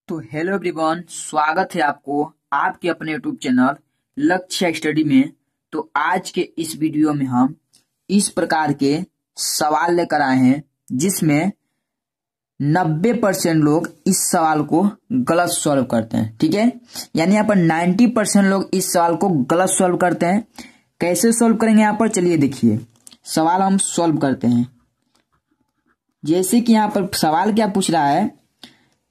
तो hello everyone, स्वागत है आपको आपके अपने यूट्यूब चैनल लक्ष्य स्टडी में। तो आज के इस वीडियो में हम इस प्रकार के सवाल लेकर आए हैं जिसमें 90% लोग इस सवाल को गलत सॉल्व करते हैं। ठीक है, यानी यहाँ पर 90% लोग इस सवाल को गलत सॉल्व करते हैं। कैसे सॉल्व करेंगे यहाँ पर, चलिए देखिए सवाल हम सॉल्व करते हैं। जैसे कि यहाँ पर सवाल क्या पूछ रहा है,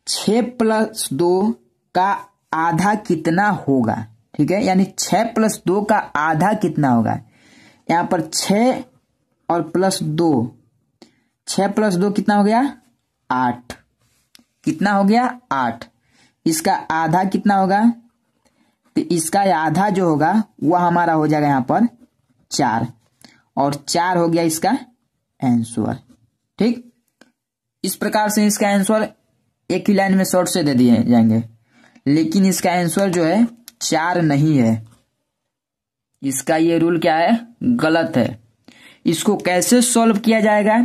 6+2 का आधा कितना होगा। ठीक है, यानी 6+2 का आधा कितना होगा। यहाँ पर 6 और +2, 6+2 कितना हो गया 8। कितना हो गया 8। इसका आधा कितना होगा, तो इसका आधा जो होगा वह हमारा हो जाएगा यहाँ पर 4, और 4 हो गया इसका आंसर। ठीक, इस प्रकार से इसका आंसर एक ही लाइन में शॉर्ट से दे दिए जाएंगे, लेकिन इसका आंसर जो है 4 नहीं है। इसका ये रूल क्या है, गलत है। इसको कैसे सॉल्व किया जाएगा,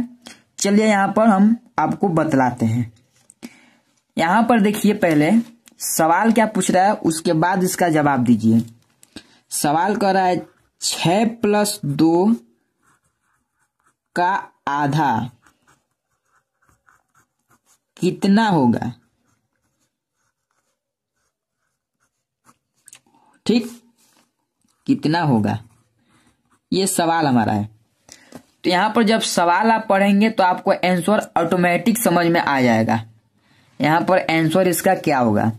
चलिए यहाँ पर हम आपको बतलाते हैं। यहाँ पर देखिए पहले सवाल क्या पूछ रहा है, उसके बाद इसका जवाब दीजिए। सवाल कर रहा है 6+2 का आधा कितना होगा। ठीक, कितना होगा, ये सवाल हमारा है। तो यहां पर जब सवाल आप पढ़ेंगे तो आपको आंसर ऑटोमेटिक समझ में आ जाएगा। यहां पर आंसर इसका क्या होगा,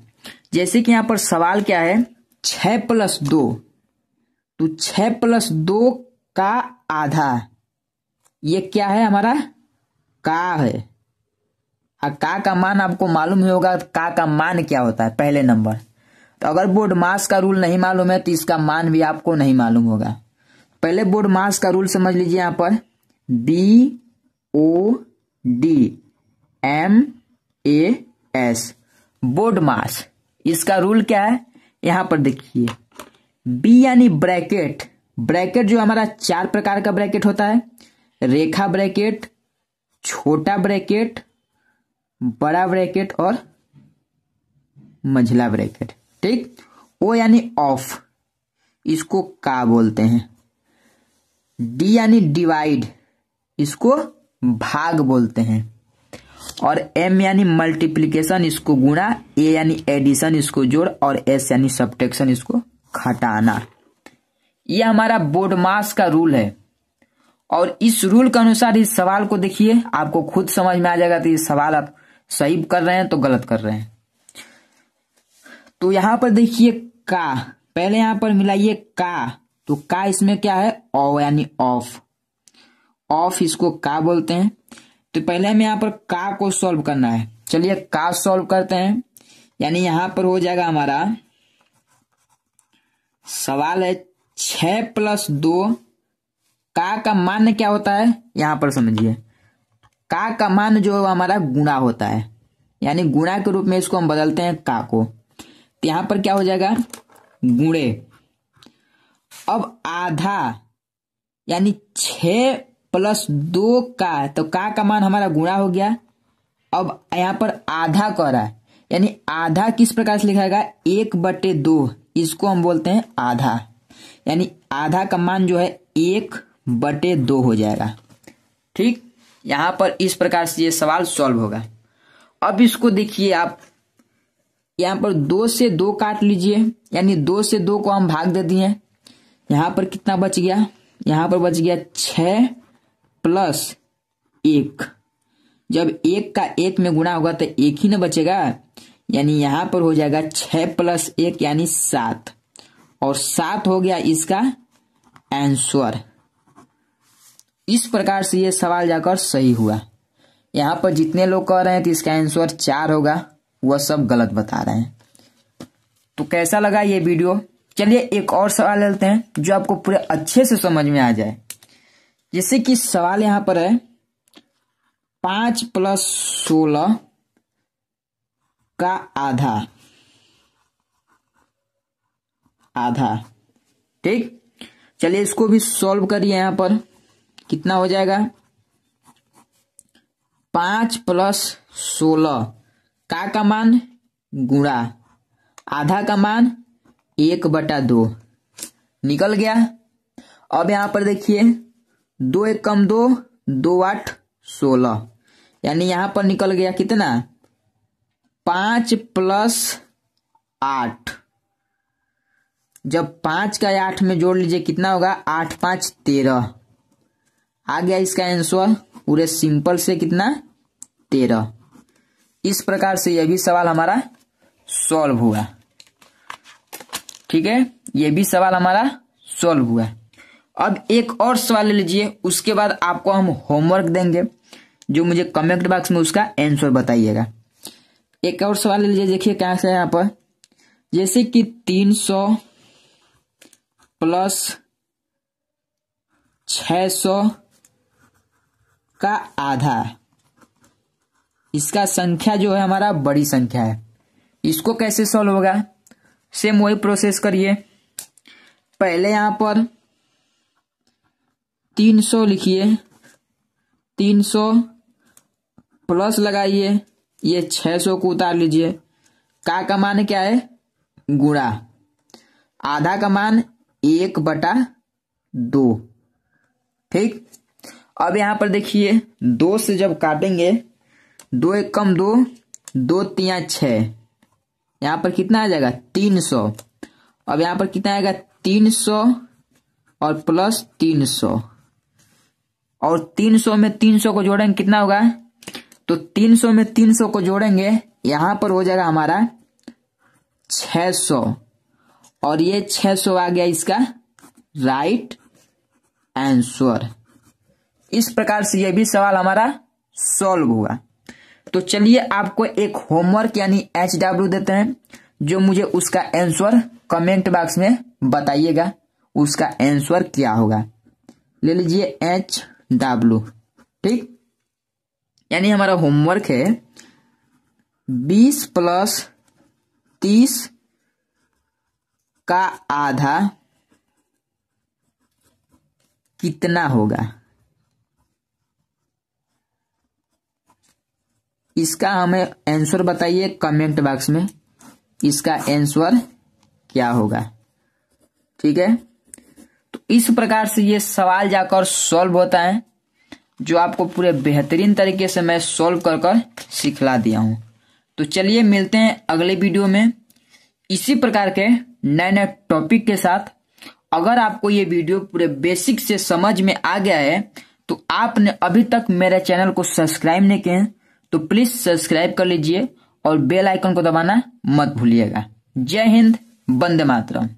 जैसे कि यहां पर सवाल क्या है 6+2, तो 6+2 का आधा, ये क्या है हमारा का है। का मान आपको मालूम ही होगा, का मान क्या होता है पहले नंबर। तो अगर बोर्ड मास का रूल नहीं मालूम है तो इसका मान भी आपको नहीं मालूम होगा। पहले बोर्ड मास का रूल समझ लीजिए। यहाँ पर BODMAS बोर्ड मास, इसका रूल क्या है, यहाँ पर देखिए B यानी ब्रैकेट। ब्रैकेट जो हमारा 4 प्रकार का ब्रैकेट होता है, रेखा ब्रैकेट, छोटा ब्रैकेट, बड़ा ब्रैकेट और मंझला ब्रैकेट। ठीक, O यानी ऑफ, इसको का बोलते हैं। D यानी डिवाइड, इसको भाग बोलते हैं। और M यानी मल्टीप्लिकेशन, इसको गुणा। A यानी एडिशन, इसको जोड़। और S यानी सब्ट्रैक्शन, इसको घटाना। यह हमारा बोर्ड मास का रूल है। और इस रूल के अनुसार इस सवाल को देखिए, आपको खुद समझ में आ जाएगा तो ये सवाल आप सही कर रहे हैं तो गलत कर रहे हैं। तो यहां पर देखिए का, पहले यहां पर मिलाइए का, तो का इसमें क्या है, ओ यानी ऑफ। ऑफ इसको का बोलते हैं। तो पहले हमें यहां पर का को सॉल्व करना है। चलिए का सॉल्व करते हैं। यानी यहां पर हो जाएगा हमारा सवाल है 6+2 का मान क्या होता है, यहां पर समझिए का मान जो हमारा गुणा होता है, यानी गुणा के रूप में इसको हम बदलते हैं का को। तो यहां पर क्या हो जाएगा गुणे। अब आधा यानी 6+2 का, तो का मान हमारा गुणा हो गया। अब यहां पर आधा कह रहा है, यानी आधा किस प्रकार से लिखा जाएगा, 1/2, इसको हम बोलते हैं आधा। यानी आधा का मान जो है 1/2 हो जाएगा। ठीक, यहां पर इस प्रकार से ये सवाल सॉल्व होगा। अब इसको देखिए आप, यहां पर 2 से 2 काट लीजिए, यानी 2 से 2 को हम भाग दे दिए। यहां पर कितना बच गया, यहां पर बच गया 6+1। जब 1 का 1 में गुणा होगा तो 1 ही ना बचेगा, यानी यहां पर हो जाएगा 6+1 यानी 7, और 7 हो गया इसका आंसर। इस प्रकार से ये सवाल जाकर सही हुआ। यहां पर जितने लोग कह रहे हैं तो इसका आंसर 4 होगा, वह सब गलत बता रहे हैं। तो कैसा लगा ये वीडियो, चलिए एक और सवाल लेते हैं जो आपको पूरे अच्छे से समझ में आ जाए। जैसे कि सवाल यहां पर है 5+16 का आधा। ठीक, चलिए इसको भी सॉल्व करिए। यहां पर कितना हो जाएगा, 5+16 का मान गुणा आधा का मान 1/2 निकल गया। अब यहां पर देखिए 2 1 कम 2, 2 8 16, यानी यहां पर निकल गया कितना 5 + 8। जब 5 का 8 में जोड़ लीजिए कितना होगा 8 5 13। आ गया इसका आंसर पूरे सिंपल से कितना 13। इस प्रकार से यह भी सवाल हमारा सॉल्व हुआ। ठीक है, यह भी सवाल हमारा सॉल्व हुआ। अब एक और सवाल ले लीजिए, उसके बाद आपको हम होमवर्क देंगे जो मुझे कमेंट बॉक्स में उसका आंसर बताइएगा। एक और सवाल ले लीजिए, देखिए क्या है यहाँ पर, जैसे कि 300 + 600 का आधा, इसका संख्या जो है हमारा बड़ी संख्या है। इसको कैसे सॉल्व होगा, सेम वही प्रोसेस करिए। पहले यहां पर 300 लिखिए, 300 प्लस लगाइए, ये 600 को उतार लीजिए। का मान क्या है गुणा आधा का मान 1/2। ठीक, अब यहां पर देखिए 2 से जब काटेंगे 2 1 कम 2, 2 3 6, यहां पर कितना आ जाएगा 300। अब यहां पर कितना आएगा 300 और प्लस 300, और 300 में 300 को जोड़ेंगे कितना होगा, तो 300 में 300 को जोड़ेंगे यहां पर हो जाएगा हमारा 600, और ये 600 आ गया इसका राइट आंसर। इस प्रकार से यह भी सवाल हमारा सॉल्व हुआ। तो चलिए आपको एक होमवर्क यानी HW देते हैं, जो मुझे उसका आंसर कमेंट बॉक्स में बताइएगा उसका आंसर क्या होगा। ले लीजिए HW। ठीक, यानी हमारा होमवर्क है 20 + 30 का आधा कितना होगा, इसका हमें आंसर बताइए कमेंट बॉक्स में, इसका आंसर क्या होगा। ठीक है, तो इस प्रकार से ये सवाल जाकर सॉल्व होता है, जो आपको पूरे बेहतरीन तरीके से मैं सॉल्व कर सिखला दिया हूं। तो चलिए मिलते हैं अगले वीडियो में इसी प्रकार के नए नए टॉपिक के साथ। अगर आपको ये वीडियो पूरे बेसिक से समझ में आ गया है, तो आपने अभी तक मेरे चैनल को सब्सक्राइब नहीं किए हैं तो प्लीज सब्सक्राइब कर लीजिए और बेल आइकन को दबाना मत भूलिएगा। जय हिंद, वंदे मातरम।